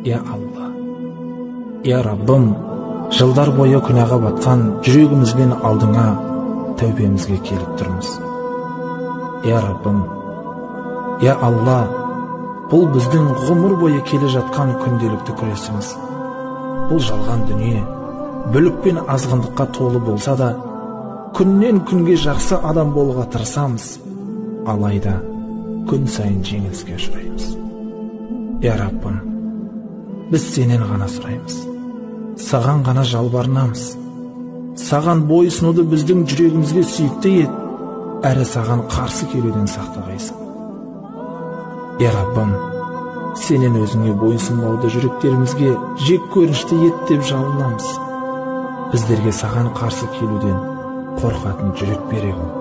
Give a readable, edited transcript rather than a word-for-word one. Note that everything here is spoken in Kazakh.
Я Алла, я Раббым, жылдар бойы күнәға батқан жүрегімізбен алдыңа тәубемізге келіп тұрмыз. Я Раббым, я Алла, бұл біздің ғұмыр бойы келе жатқан күнделікті күресіміз. Бұл жалған дүние, бүлік пен азғындыққа толы болса да, күннен күнге жақсы адам болуға тырысамыз, алайда күн сайын жеңіліске ұшыраймыз. Я Раббым, біз сенен ғана сұраймыз, саған ғана жалбарынамыз. Саған бойсынуды біздің жүрегімізге сүйікті ет, әрі саған қарсы келуден сақтағайсың. Я Раббым, сенен өзіңе бойсынбауды жүректерімізге жек көрінішті ет деп жалынамыз. Біздерге саған қарсы келуден қорқатын жүрек бере қыл.